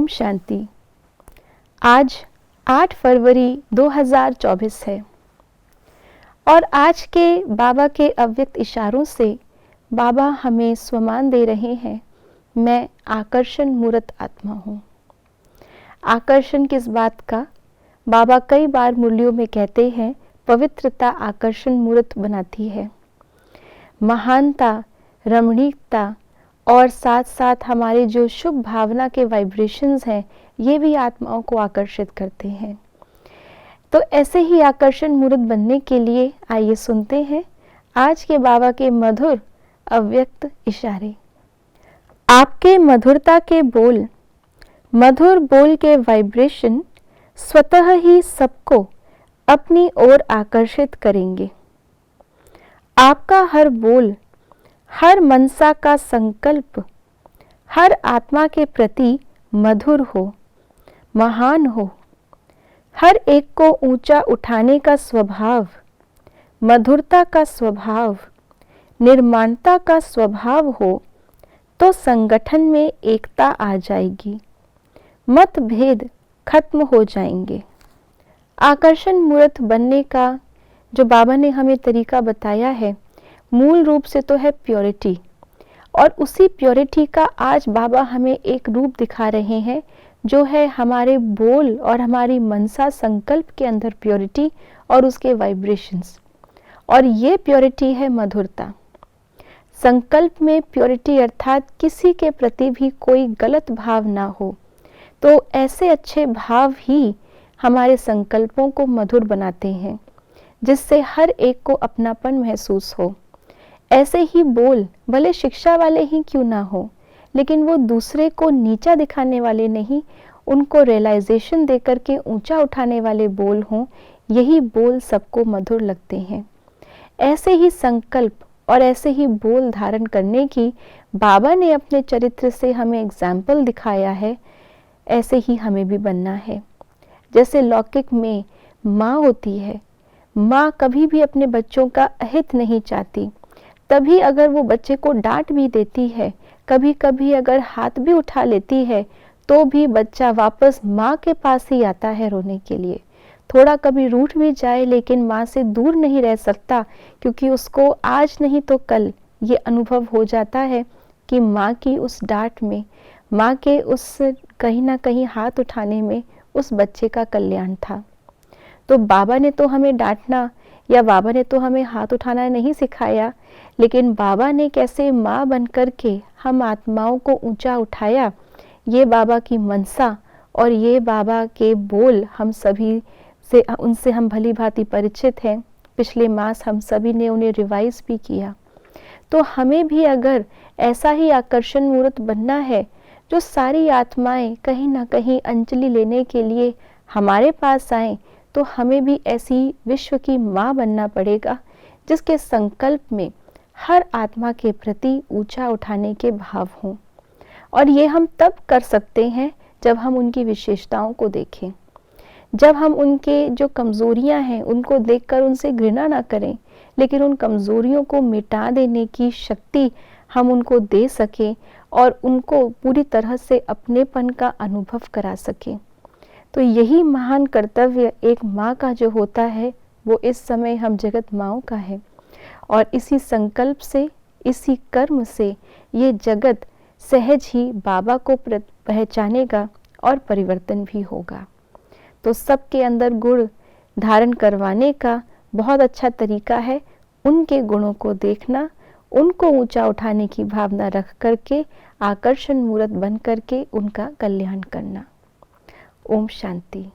ओम शांति। आज 8 फरवरी 2024 है और आज के बाबा के अव्यक्त इशारों से बाबा हमें स्वमान दे रहे हैं, मैं आकर्षण मूर्त आत्मा हूँ। आकर्षण किस बात का? बाबा कई बार मुरलियों में कहते हैं, पवित्रता आकर्षण मूर्त बनाती है। महानता, रमणीकता और साथ साथ हमारे जो शुभ भावना के वाइब्रेशंस हैं, ये भी आत्माओं को आकर्षित करते हैं। तो ऐसे ही आकर्षण मूर्त बनने के लिए आइए सुनते हैं आज के बाबा के मधुर अव्यक्त इशारे। आपके मधुरता के बोल, मधुर बोल के वाइब्रेशन स्वतः ही सबको अपनी ओर आकर्षित करेंगे। आपका हर बोल, हर मनसा का संकल्प हर आत्मा के प्रति मधुर हो, महान हो। हर एक को ऊंचा उठाने का स्वभाव, मधुरता का स्वभाव, निर्माणता का स्वभाव हो तो संगठन में एकता आ जाएगी, मतभेद खत्म हो जाएंगे। आकर्षण मूर्त बनने का जो बाबा ने हमें तरीका बताया है, मूल रूप से तो है प्योरिटी, और उसी प्योरिटी का आज बाबा हमें एक रूप दिखा रहे हैं, जो है हमारे बोल और हमारी मनसा संकल्प के अंदर प्योरिटी और उसके वाइब्रेशंस। और ये प्योरिटी है मधुरता। संकल्प में प्योरिटी अर्थात किसी के प्रति भी कोई गलत भाव ना हो, तो ऐसे अच्छे भाव ही हमारे संकल्पों को मधुर बनाते हैं, जिससे हर एक को अपनापन महसूस हो। ऐसे ही बोल भले शिक्षा वाले ही क्यों ना हो, लेकिन वो दूसरे को नीचा दिखाने वाले नहीं, उनको रियलाइजेशन देकर के ऊंचा उठाने वाले बोल हों, यही बोल सबको मधुर लगते हैं। ऐसे ही संकल्प और ऐसे ही बोल धारण करने की बाबा ने अपने चरित्र से हमें एग्जाम्पल दिखाया है। ऐसे ही हमें भी बनना है। जैसे लौकिक में माँ होती है, माँ कभी भी अपने बच्चों का अहित नहीं चाहती, तभी अगर वो बच्चे को डांट भी देती है, कभी कभी अगर हाथ भी उठा लेती है, तो भी बच्चा वापस माँ के पास ही आता है रोने के लिए। थोड़ा कभी रूठ भी जाए, लेकिन माँ से दूर नहीं रह सकता, क्योंकि उसको आज नहीं तो कल ये अनुभव हो जाता है कि माँ की उस डांट में, माँ के उस कहीं ना कहीं हाथ उठाने में उस बच्चे का कल्याण था। तो बाबा ने तो हमें डांटना या बाबा ने तो हमें हाथ उठाना नहीं सिखाया, लेकिन बाबा ने कैसे माँ बनकर के हम आत्माओं को ऊंचा उठाया, ये बाबा की मनसा और ये बाबा के बोल हम सभी से, उनसे हम भली भांति परिचित हैं। पिछले मास हम सभी ने उन्हें रिवाइज भी किया। तो हमें भी अगर ऐसा ही आकर्षण मूर्त बनना है, जो सारी आत्माएं कहीं ना कहीं अंजलि लेने के लिए हमारे पास आएं, तो हमें भी ऐसी विश्व की माँ बनना पड़ेगा, जिसके संकल्प में हर आत्मा के प्रति ऊंचा उठाने के भाव हों। और ये हम तब कर सकते हैं जब हम उनकी विशेषताओं को देखें, जब हम उनके जो कमजोरियां हैं उनको देखकर उनसे घृणा ना करें, लेकिन उन कमजोरियों को मिटा देने की शक्ति हम उनको दे सकें और उनको पूरी तरह से अपनेपन का अनुभव करा सकें। तो यही महान कर्तव्य एक माँ का जो होता है, वो इस समय हम जगत माँओं का है। और इसी संकल्प से, इसी कर्म से ये जगत सहज ही बाबा को पहचानेगा और परिवर्तन भी होगा। तो सबके अंदर गुण धारण करवाने का बहुत अच्छा तरीका है उनके गुणों को देखना, उनको ऊंचा उठाने की भावना रख करके आकर्षण मूर्त बन करके उनका कल्याण करना। ओम शांति।